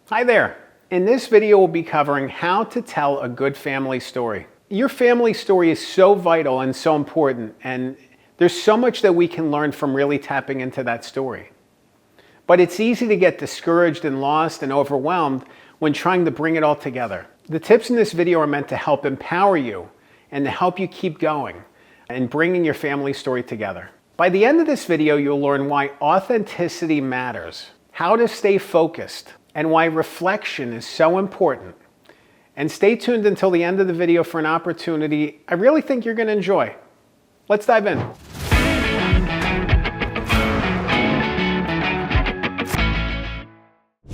Hi there. In this video, we'll be covering how to tell a good family story. Your family story is so vital and so important, and there's so much that we can learn from really tapping into that story. But it's easy to get discouraged and lost and overwhelmed when trying to bring it all together. The tips in this video are meant to help empower you and to help you keep going and bringing your family story together. By the end of this video, you'll learn why authenticity matters, how to stay focused, and why reflection is so important. And stay tuned until the end of the video for an opportunity I really think you're going to enjoy. Let's dive in.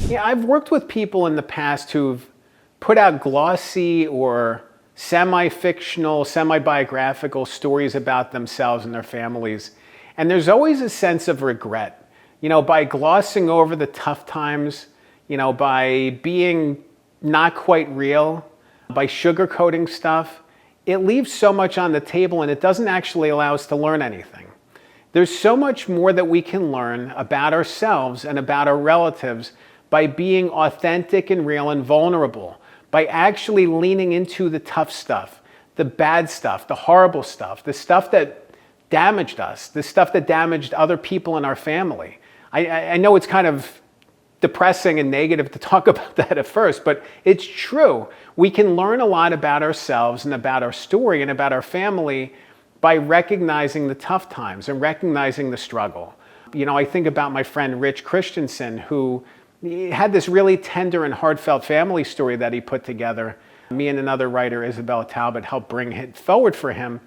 Yeah, I've worked with people in the past who've put out glossy or semi-fictional, semi-biographical stories about themselves and their families. And there's always a sense of regret, by glossing over the tough times, by being not quite real, by sugarcoating stuff. It leaves so much on the table and it doesn't actually allow us to learn anything. There's so much more that we can learn about ourselves and about our relatives by being authentic and real and vulnerable, by actually leaning into the tough stuff, the bad stuff, the horrible stuff, the stuff that damaged us, the stuff that damaged other people in our family. I know it's kind of depressing and negative to talk about that at first, but it's true. We can learn a lot about ourselves and about our story and about our family by recognizing the tough times and recognizing the struggle. I think about my friend Rich Christensen, who had this really tender and heartfelt family story that he put together. Me and another writer, Isabella Talbot, helped bring it forward for him.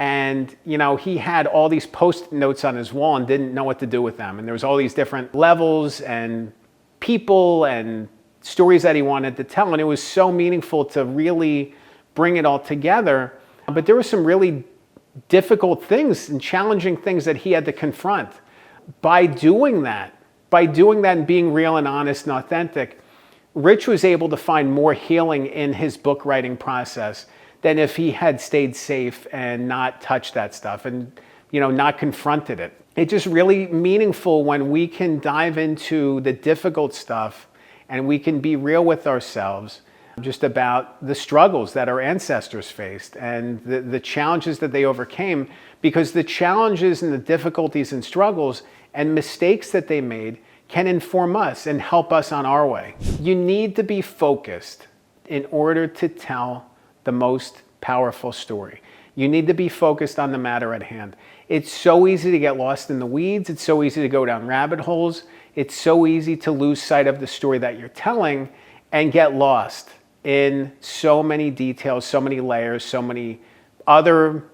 And, he had all these post-it notes on his wall and didn't know what to do with them. And there was all these different levels and people and stories that he wanted to tell. And it was so meaningful to really bring it all together. But there were some really difficult things and challenging things that he had to confront. By doing that and being real and honest and authentic, Rich was able to find more healing in his book writing process than if he had stayed safe and not touched that stuff and, not confronted it. It's just really meaningful when we can dive into the difficult stuff and we can be real with ourselves just about the struggles that our ancestors faced and the challenges that they overcame, because the challenges and the difficulties and struggles and mistakes that they made can inform us and help us on our way. You need to be focused in order to tell the most powerful story. You need to be focused on the matter at hand. It's so easy to get lost in the weeds. It's so easy to go down rabbit holes. It's so easy to lose sight of the story that you're telling and get lost in so many details, so many layers, so many other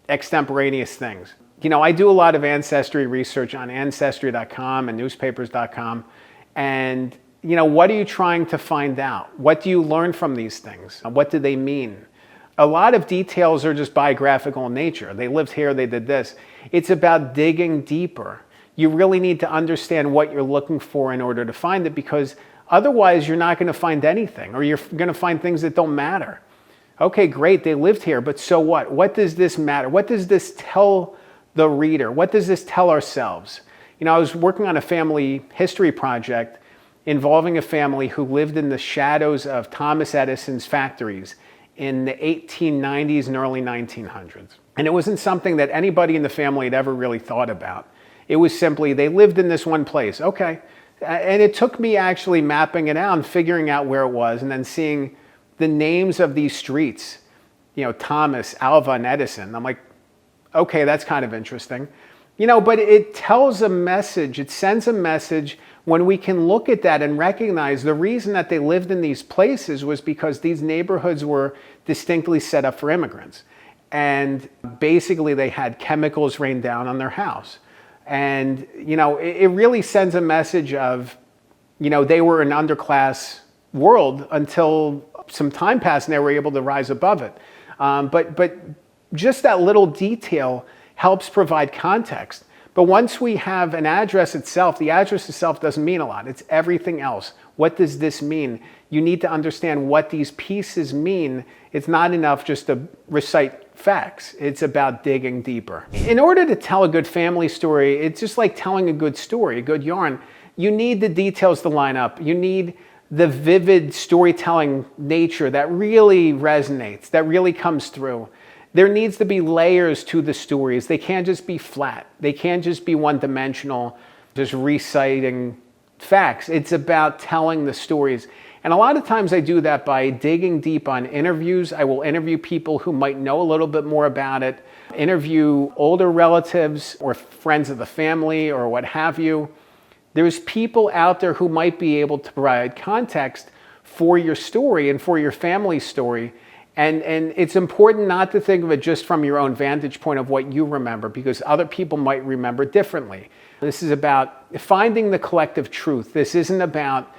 extemporaneous things. I do a lot of ancestry research on Ancestry.com and newspapers.com. And, what are you trying to find out? What do you learn from these things? What do they mean? A lot of details are just biographical in nature. They lived here, they did this. It's about digging deeper. You really need to understand what you're looking for in order to find it, because otherwise you're not going to find anything, or you're going to find things that don't matter. Okay, great, they lived here, but so what? What does this matter? What does this tell the reader? What does this tell ourselves? I was working on a family history project involving a family who lived in the shadows of Thomas Edison's factories in the 1890s and early 1900s. And it wasn't something that anybody in the family had ever really thought about. It was simply, they lived in this one place. Okay. And it took me actually mapping it out and figuring out where it was, and then seeing the names of these streets, Thomas, Alva, and Edison. I'm like, okay, that's kind of interesting. But it tells a message, it sends a message when we can look at that and recognize the reason that they lived in these places was because these neighborhoods were distinctly set up for immigrants. And basically they had chemicals rained down on their house. And, it really sends a message of, they were an underclass world until some time passed and they were able to rise above it. But just that little detail helps provide context. But once we have an address itself, the address itself doesn't mean a lot. It's everything else. What does this mean? You need to understand what these pieces mean. It's not enough just to recite facts. It's about digging deeper. In order to tell a good family story, it's just like telling a good story, a good yarn. You need the details to line up. You need the vivid storytelling nature that really resonates, that really comes through. There needs to be layers to the stories. They can't just be flat. They can't just be one-dimensional, just reciting facts. It's about telling the stories. And a lot of times I do that by digging deep on interviews. I will interview people who might know a little bit more about it, interview older relatives or friends of the family or what have you. There's people out there who might be able to provide context for your story and for your family's story. And it's important not to think of it just from your own vantage point of what you remember, because other people might remember differently. This is about finding the collective truth. This isn't about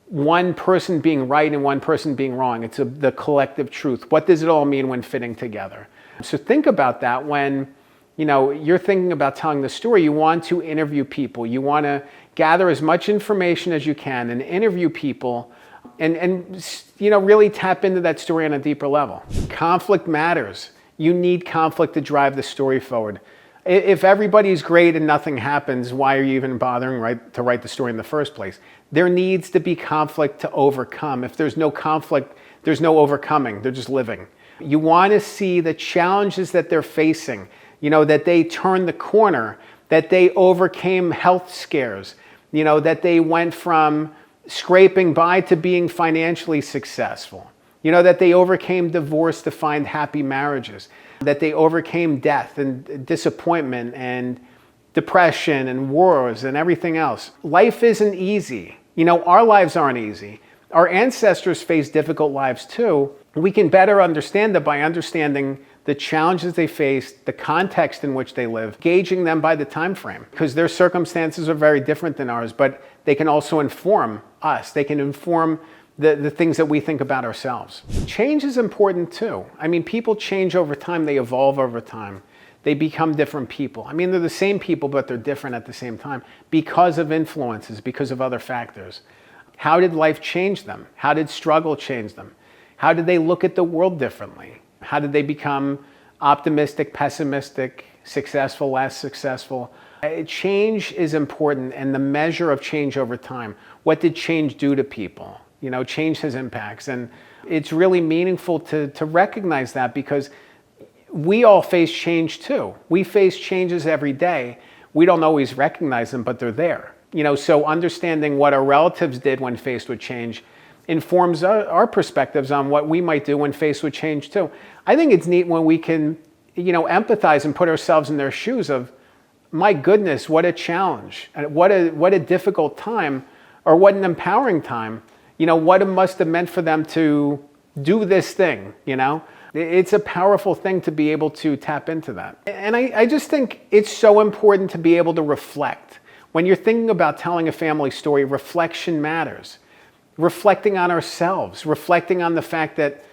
one person being right and one person being wrong. It's the collective truth. What does it all mean when fitting together? So think about that when you're thinking about telling the story. You want to interview people. You want to gather as much information as you can and interview people and really tap into that story on a deeper level. Conflict matters. You need conflict to drive the story forward. If everybody's great and nothing happens, why are you even bothering to write the story in the first place? There needs to be conflict to overcome. If there's no conflict, there's no overcoming. They're just living. You want to see the challenges that they're facing, that they turned the corner, that they overcame health scares, that they went from scraping by to being financially successful, that they overcame divorce to find happy marriages, that they overcame death and disappointment and depression and wars and everything else. Life isn't easy. Our lives aren't easy. Our ancestors faced difficult lives too. We can better understand that by understanding the challenges they faced, the context in which they live, gauging them by the time frame, because their circumstances are very different than ours, but they can also inform us. They can inform the things that we think about ourselves. Change is important too. People change over time. They evolve over time. They become different people. They're the same people, but they're different at the same time because of influences, because of other factors. How did life change them? How did struggle change them? How did they look at the world differently? How did they become optimistic, pessimistic, successful, less successful? Change is important, and the measure of change over time. What did change do to people? Change has impacts, and it's really meaningful to recognize that, because we all face change too. We face changes every day. We don't always recognize them, but they're there. So understanding what our relatives did when faced with change informs our perspectives on what we might do when faced with change too. I think it's neat when we can, empathize and put ourselves in their shoes of, my goodness, what a challenge, and what a difficult time, or what an empowering time. What it must have meant for them to do this thing, It's a powerful thing to be able to tap into that. And I just think it's so important to be able to reflect. When you're thinking about telling a family story, reflection matters. Reflecting on ourselves, reflecting on the fact that,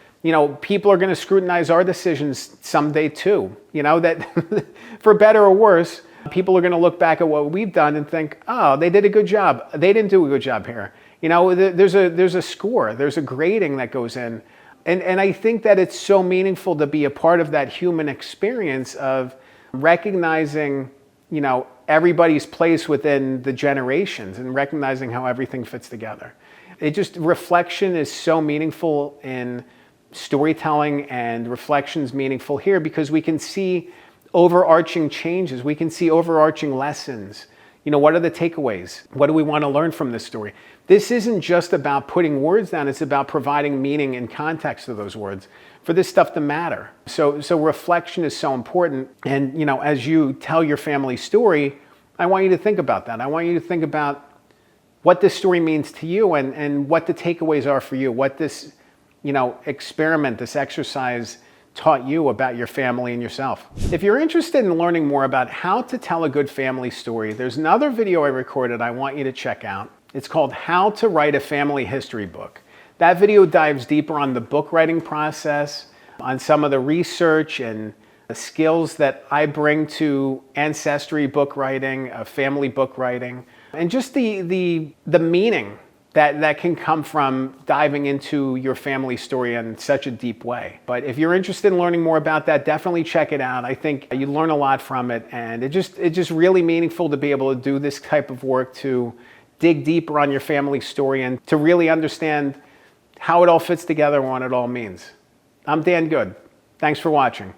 people are going to scrutinize our decisions someday too. That for better or worse, people are going to look back at what we've done and think, oh, they did a good job. They didn't do a good job here. There's a score, there's a grading that goes in. And I think that it's so meaningful to be a part of that human experience of recognizing, everybody's place within the generations and recognizing how everything fits together. Reflection is so meaningful in storytelling, and reflection's meaningful here because we can see overarching changes. We can see overarching lessons. What are the takeaways? What do we want to learn from this story? This isn't just about putting words down. It's about providing meaning and context to those words for this stuff to matter. So reflection is so important. And, as you tell your family story, I want you to think about that. I want you to think about what this story means to you and what the takeaways are for you, what this, experiment, this exercise taught you about your family and yourself. If you're interested in learning more about how to tell a good family story, there's another video I recorded I want you to check out. It's called How to Write a Family History Book. That video dives deeper on the book writing process, on some of the research and the skills that I bring to ancestry book writing, family book writing, and just the meaning that can come from diving into your family story in such a deep way. But if you're interested in learning more about that, definitely check it out. I think you learn a lot from it, and it's just really meaningful to be able to do this type of work, to dig deeper on your family story and to really understand how it all fits together and what it all means. I'm Dan Good. Thanks for watching.